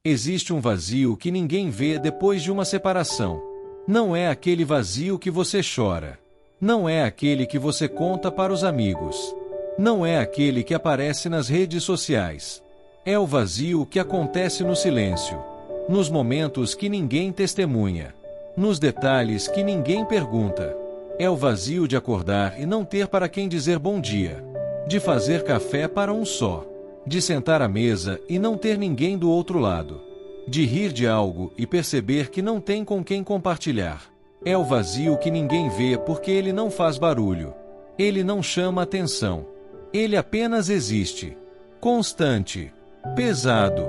Existe um vazio que ninguém vê depois de uma separação. Não é aquele vazio que você chora. Não é aquele que você conta para os amigos. Não é aquele que aparece nas redes sociais. É o vazio que acontece no silêncio. Nos momentos que ninguém testemunha. Nos detalhes que ninguém pergunta. É o vazio de acordar e não ter para quem dizer bom dia. De fazer café para um só. De sentar à mesa e não ter ninguém do outro lado. De rir de algo e perceber que não tem com quem compartilhar. É o vazio que ninguém vê porque ele não faz barulho. Ele não chama atenção. Ele apenas existe. Constante. Pesado.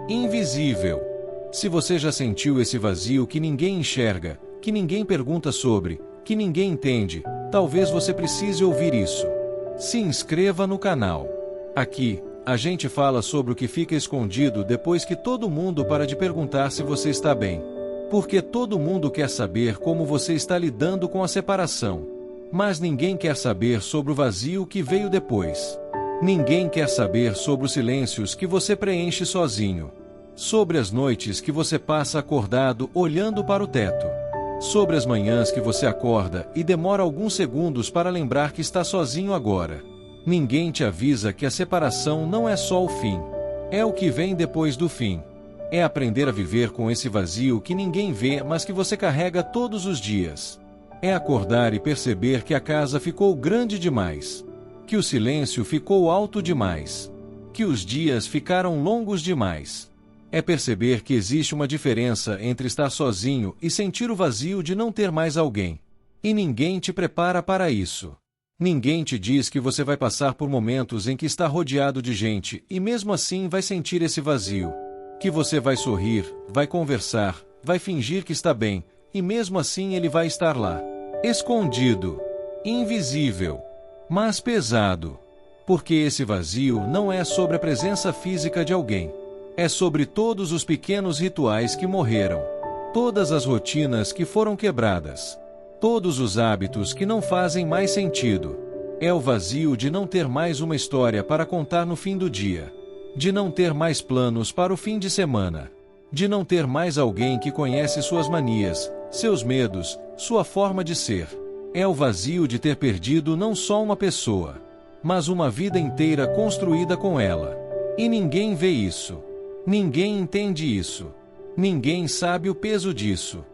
Invisível. Se você já sentiu esse vazio que ninguém enxerga, que ninguém pergunta sobre, que ninguém entende, talvez você precise ouvir isso. Se inscreva no canal. Aqui, a gente fala sobre o que fica escondido depois que todo mundo para de perguntar se você está bem. Porque todo mundo quer saber como você está lidando com a separação. Mas ninguém quer saber sobre o vazio que veio depois. Ninguém quer saber sobre os silêncios que você preenche sozinho. Sobre as noites que você passa acordado olhando para o teto. Sobre as manhãs que você acorda e demora alguns segundos para lembrar que está sozinho agora. Ninguém te avisa que a separação não é só o fim. É o que vem depois do fim. É aprender a viver com esse vazio que ninguém vê, mas que você carrega todos os dias. É acordar e perceber que a casa ficou grande demais. Que o silêncio ficou alto demais. Que os dias ficaram longos demais. É perceber que existe uma diferença entre estar sozinho e sentir o vazio de não ter mais alguém. E ninguém te prepara para isso. Ninguém te diz que você vai passar por momentos em que está rodeado de gente e mesmo assim vai sentir esse vazio. Que você vai sorrir, vai conversar, vai fingir que está bem, e mesmo assim ele vai estar lá. Escondido. Invisível. Mas pesado. Porque esse vazio não é sobre a presença física de alguém. É sobre todos os pequenos rituais que morreram. Todas as rotinas que foram quebradas. Todos os hábitos que não fazem mais sentido. É o vazio de não ter mais uma história para contar no fim do dia. De não ter mais planos para o fim de semana. De não ter mais alguém que conhece suas manias, seus medos, sua forma de ser. É o vazio de ter perdido não só uma pessoa, mas uma vida inteira construída com ela. E ninguém vê isso. Ninguém entende isso. Ninguém sabe o peso disso.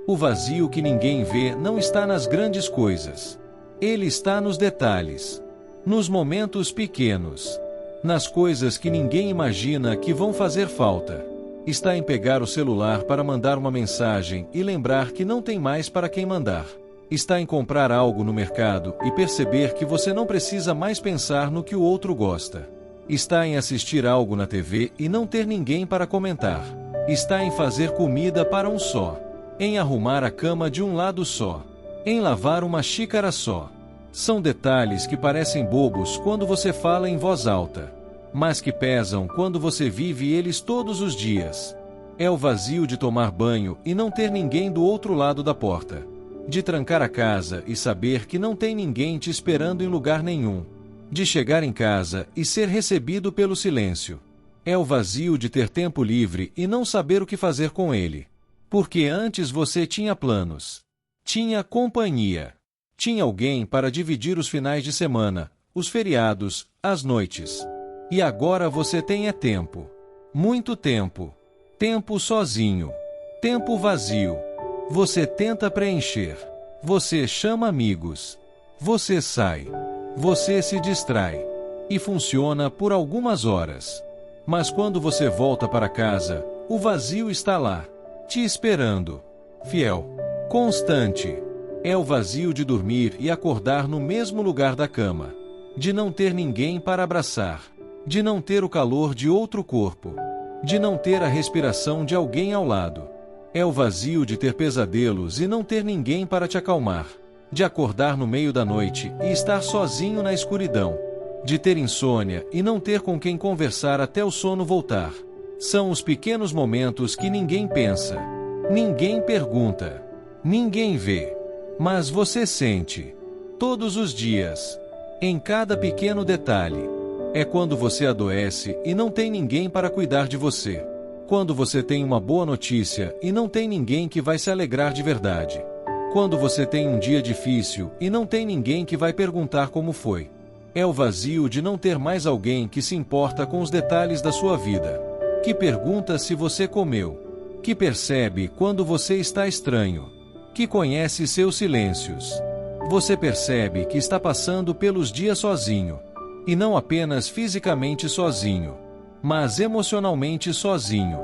O vazio que ninguém vê não está nas grandes coisas. Ele está nos detalhes. Nos momentos pequenos. Nas coisas que ninguém imagina que vão fazer falta. Está em pegar o celular para mandar uma mensagem e lembrar que não tem mais para quem mandar. Está em comprar algo no mercado e perceber que você não precisa mais pensar no que o outro gosta. Está em assistir algo na TV e não ter ninguém para comentar. Está em fazer comida para um só. Em arrumar a cama de um lado só. Em lavar uma xícara só. São detalhes que parecem bobos quando você fala em voz alta, mas que pesam quando você vive eles todos os dias. É o vazio de tomar banho e não ter ninguém do outro lado da porta. De trancar a casa e saber que não tem ninguém te esperando em lugar nenhum. De chegar em casa e ser recebido pelo silêncio. É o vazio de ter tempo livre e não saber o que fazer com ele. Porque antes você tinha planos. Tinha companhia. Tinha alguém para dividir os finais de semana, os feriados, as noites. E agora você tem tempo. Muito tempo. Tempo sozinho. Tempo vazio. Você tenta preencher. Você chama amigos. Você sai. Você se distrai. E funciona por algumas horas. Mas quando você volta para casa, o vazio está lá, te esperando. Fiel. Constante. É o vazio de dormir e acordar no mesmo lugar da cama. De não ter ninguém para abraçar. De não ter o calor de outro corpo. De não ter a respiração de alguém ao lado. É o vazio de ter pesadelos e não ter ninguém para te acalmar. De acordar no meio da noite e estar sozinho na escuridão. De ter insônia e não ter com quem conversar até o sono voltar. São os pequenos momentos que ninguém pensa. Ninguém pergunta. Ninguém vê. Mas você sente. Todos os dias. Em cada pequeno detalhe. É quando você adoece e não tem ninguém para cuidar de você. Quando você tem uma boa notícia e não tem ninguém que vai se alegrar de verdade. Quando você tem um dia difícil e não tem ninguém que vai perguntar como foi. É o vazio de não ter mais alguém que se importa com os detalhes da sua vida. Que pergunta se você comeu. Que percebe quando você está estranho. Que conhece seus silêncios. Você percebe que está passando pelos dias sozinho. E não apenas fisicamente sozinho, mas emocionalmente sozinho.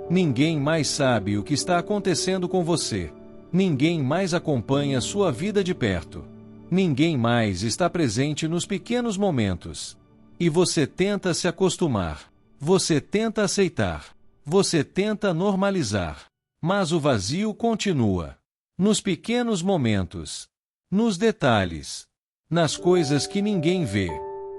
Ninguém mais sabe o que está acontecendo com você. Ninguém mais acompanha sua vida de perto. Ninguém mais está presente nos pequenos momentos. E você tenta se acostumar. Você tenta aceitar. Você tenta normalizar. Mas o vazio continua. Nos pequenos momentos. Nos detalhes. Nas coisas que ninguém vê.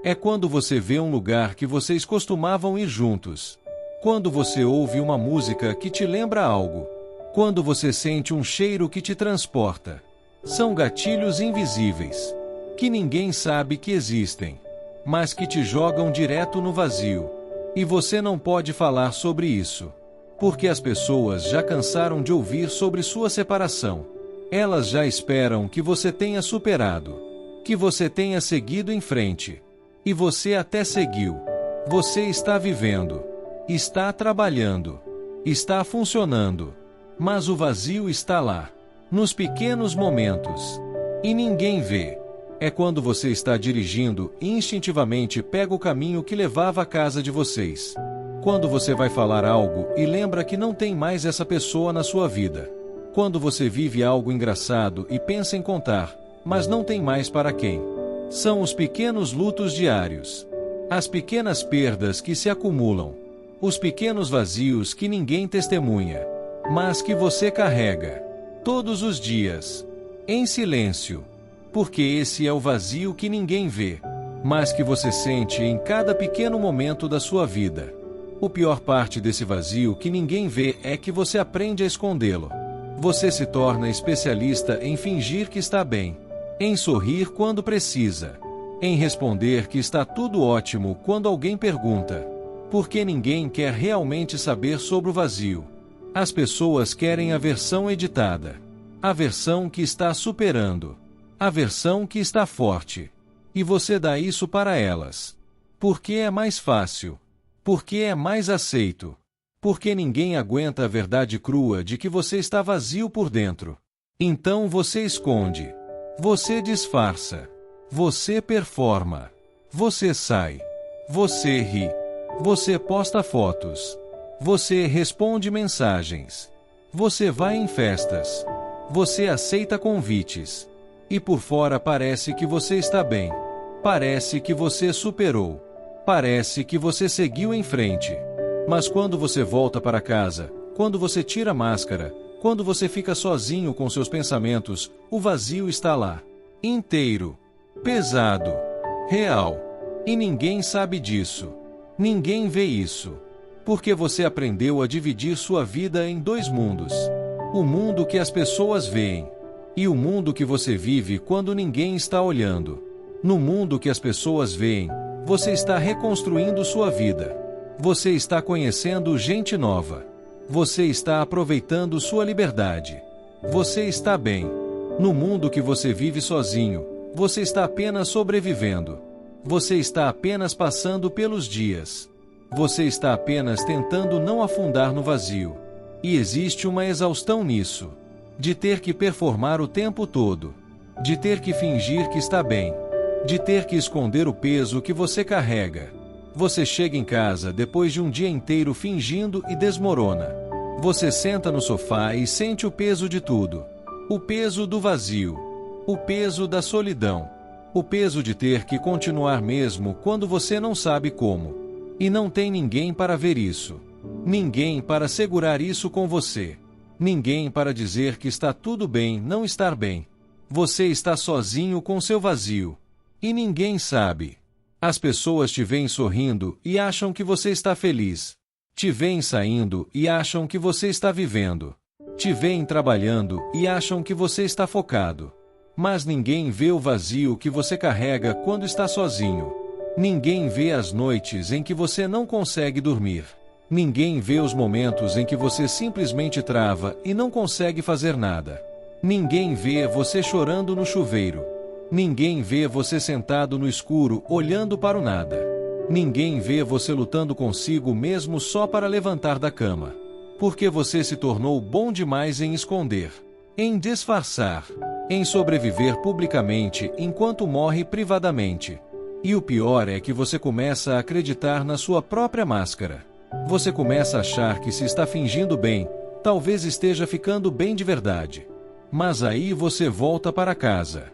É quando você vê um lugar que vocês costumavam ir juntos. Quando você ouve uma música que te lembra algo. Quando você sente um cheiro que te transporta. São gatilhos invisíveis. Que ninguém sabe que existem. Mas que te jogam direto no vazio. E você não pode falar sobre isso. Porque as pessoas já cansaram de ouvir sobre sua separação. Elas já esperam que você tenha superado. Que você tenha seguido em frente. E você até seguiu. Você está vivendo. Está trabalhando. Está funcionando. Mas o vazio está lá. Nos pequenos momentos. E ninguém vê. É quando você está dirigindo e instintivamente pega o caminho que levava à casa de vocês. Quando você vai falar algo e lembra que não tem mais essa pessoa na sua vida. Quando você vive algo engraçado e pensa em contar, mas não tem mais para quem. São os pequenos lutos diários. As pequenas perdas que se acumulam. Os pequenos vazios que ninguém testemunha. Mas que você carrega. Todos os dias. Em silêncio. Porque esse é o vazio que ninguém vê. Mas que você sente em cada pequeno momento da sua vida. O pior parte desse vazio que ninguém vê é que você aprende a escondê-lo. Você se torna especialista em fingir que está bem. Em sorrir quando precisa. Em responder que está tudo ótimo quando alguém pergunta. Porque ninguém quer realmente saber sobre o vazio. As pessoas querem a versão editada. A versão que está superando. A versão que está forte. E você dá isso para elas. Porque é mais fácil. Porque é mais aceito. Porque ninguém aguenta a verdade crua de que você está vazio por dentro. Então você esconde. Você disfarça. Você performa. Você sai. Você ri. Você posta fotos. Você responde mensagens. Você vai em festas. Você aceita convites. E por fora parece que você está bem. Parece que você superou. Parece que você seguiu em frente. Mas quando você volta para casa, quando você tira a máscara, quando você fica sozinho com seus pensamentos, o vazio está lá. Inteiro. Pesado. Real. E ninguém sabe disso. Ninguém vê isso. Porque você aprendeu a dividir sua vida em dois mundos. O mundo que as pessoas veem. E o mundo que você vive quando ninguém está olhando. No mundo que as pessoas veem, você está reconstruindo sua vida. Você está conhecendo gente nova. Você está aproveitando sua liberdade. Você está bem. No mundo que você vive sozinho, você está apenas sobrevivendo. Você está apenas passando pelos dias. Você está apenas tentando não afundar no vazio. E existe uma exaustão nisso. De ter que performar o tempo todo. De ter que fingir que está bem. De ter que esconder o peso que você carrega. Você chega em casa depois de um dia inteiro fingindo e desmorona. Você senta no sofá e sente o peso de tudo. O peso do vazio. O peso da solidão. O peso de ter que continuar mesmo quando você não sabe como. E não tem ninguém para ver isso. Ninguém para segurar isso com você. Ninguém para dizer que está tudo bem não estar bem. Você está sozinho com seu vazio. E ninguém sabe. As pessoas te veem sorrindo e acham que você está feliz. Te veem saindo e acham que você está vivendo. Te veem trabalhando e acham que você está focado. Mas ninguém vê o vazio que você carrega quando está sozinho. Ninguém vê as noites em que você não consegue dormir. Ninguém vê os momentos em que você simplesmente trava e não consegue fazer nada. Ninguém vê você chorando no chuveiro. Ninguém vê você sentado no escuro olhando para o nada. Ninguém vê você lutando consigo mesmo só para levantar da cama. Porque você se tornou bom demais em esconder, em disfarçar, em sobreviver publicamente enquanto morre privadamente. E o pior é que você começa a acreditar na sua própria máscara. Você começa a achar que se está fingindo bem, talvez esteja ficando bem de verdade. Mas aí você volta para casa.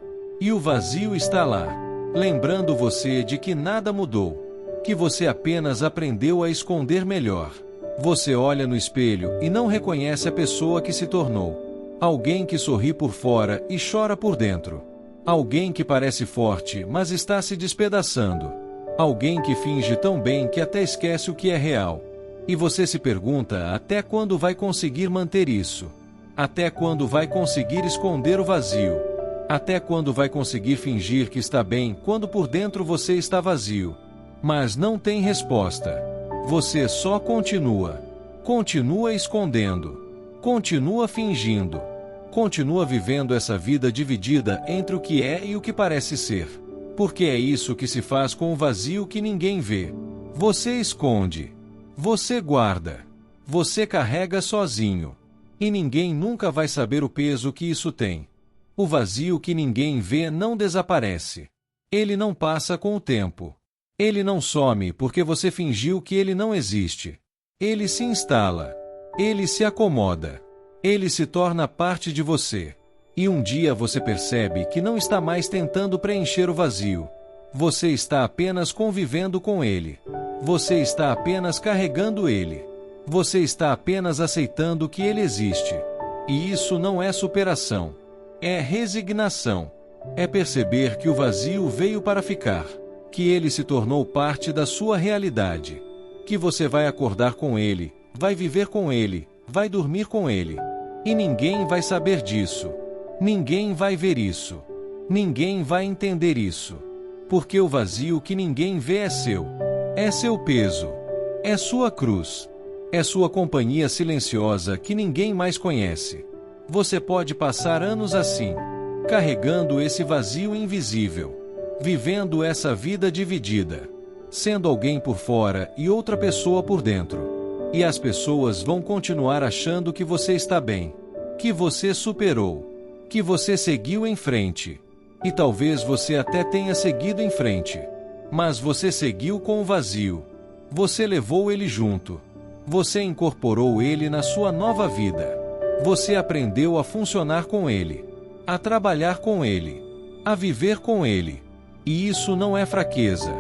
E o vazio está lá, lembrando você de que nada mudou, que você apenas aprendeu a esconder melhor. Você olha no espelho e não reconhece a pessoa que se tornou. Alguém que sorri por fora e chora por dentro. Alguém que parece forte, mas está se despedaçando. Alguém que finge tão bem que até esquece o que é real. E você se pergunta até quando vai conseguir manter isso? Até quando vai conseguir esconder o vazio? Até quando vai conseguir fingir que está bem quando por dentro você está vazio? Mas não tem resposta. Você só continua. Continua escondendo. Continua fingindo. Continua vivendo essa vida dividida entre o que é e o que parece ser. Porque é isso que se faz com o vazio que ninguém vê. Você esconde. Você guarda. Você carrega sozinho. E ninguém nunca vai saber o peso que isso tem. O vazio que ninguém vê não desaparece. Ele não passa com o tempo. Ele não some porque você fingiu que ele não existe. Ele se instala. Ele se acomoda. Ele se torna parte de você. E um dia você percebe que não está mais tentando preencher o vazio. Você está apenas convivendo com ele. Você está apenas carregando ele. Você está apenas aceitando que ele existe. E isso não é superação. É resignação. É perceber que o vazio veio para ficar. Que ele se tornou parte da sua realidade. Que você vai acordar com ele, vai viver com ele, vai dormir com ele. E ninguém vai saber disso. Ninguém vai ver isso. Ninguém vai entender isso. Porque o vazio que ninguém vê é seu. É seu peso. É sua cruz. É sua companhia silenciosa que ninguém mais conhece. Você pode passar anos assim, carregando esse vazio invisível, vivendo essa vida dividida, sendo alguém por fora e outra pessoa por dentro. E as pessoas vão continuar achando que você está bem, que você superou, que você seguiu em frente. E talvez você até tenha seguido em frente, mas você seguiu com o vazio. Você levou ele junto. Você incorporou ele na sua nova vida. Você aprendeu a funcionar com ele, a trabalhar com ele, a viver com ele. E isso não é fraqueza,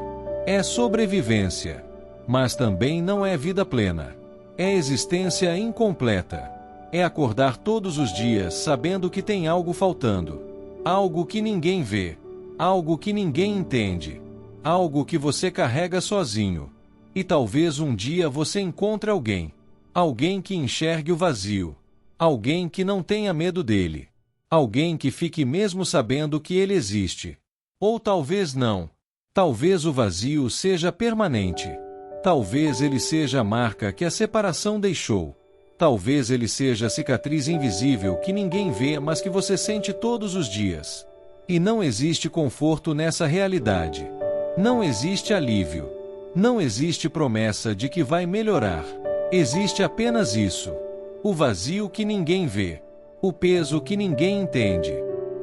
é sobrevivência. Mas também não é vida plena. É existência incompleta. É acordar todos os dias sabendo que tem algo faltando. Algo que ninguém vê. Algo que ninguém entende. Algo que você carrega sozinho. E talvez um dia você encontre alguém. Alguém que enxergue o vazio. Alguém que não tenha medo dele. Alguém que fique mesmo sabendo que ele existe. Ou talvez não. Talvez o vazio seja permanente. Talvez ele seja a marca que a separação deixou. Talvez ele seja a cicatriz invisível que ninguém vê, mas que você sente todos os dias. E não existe conforto nessa realidade. Não existe alívio. Não existe promessa de que vai melhorar. Existe apenas isso. O vazio que ninguém vê. O peso que ninguém entende.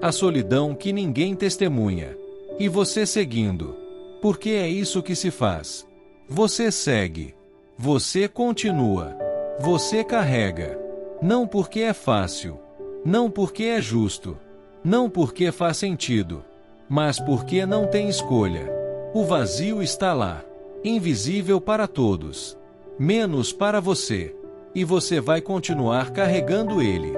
A solidão que ninguém testemunha. E você seguindo. Porque é isso que se faz. Você segue. Você continua. Você carrega. Não porque é fácil. Não porque é justo. Não porque faz sentido. Mas porque não tem escolha. O vazio está lá. Invisível para todos. Menos para você. E você vai continuar carregando ele.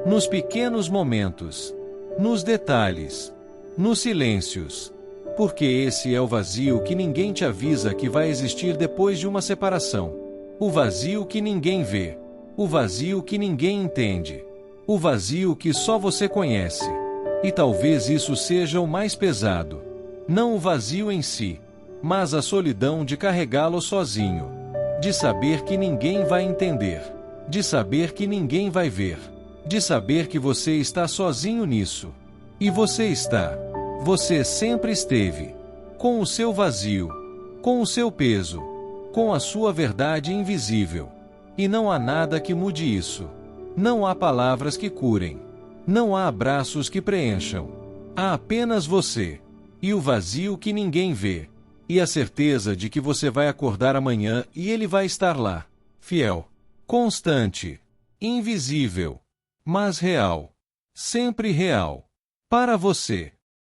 Nos pequenos momentos. Nos detalhes. Nos silêncios. Porque esse é o vazio que ninguém te avisa que vai existir depois de uma separação. O vazio que ninguém vê. O vazio que ninguém entende. O vazio que só você conhece. E talvez isso seja o mais pesado. Não o vazio em si, mas a solidão de carregá-lo sozinho. de saber que ninguém vai entender, de saber que ninguém vai ver, de saber que você está sozinho nisso. E você sempre esteve, com o seu vazio, com o seu peso, com a sua verdade invisível. E não há nada que mude isso. Não há palavras que curem. Não há abraços que preencham. Há apenas você. E o vazio que ninguém vê. E a certeza de que você vai acordar amanhã e ele vai estar lá. Fiel. Constante. Invisível. Mas real. Sempre real. Para você.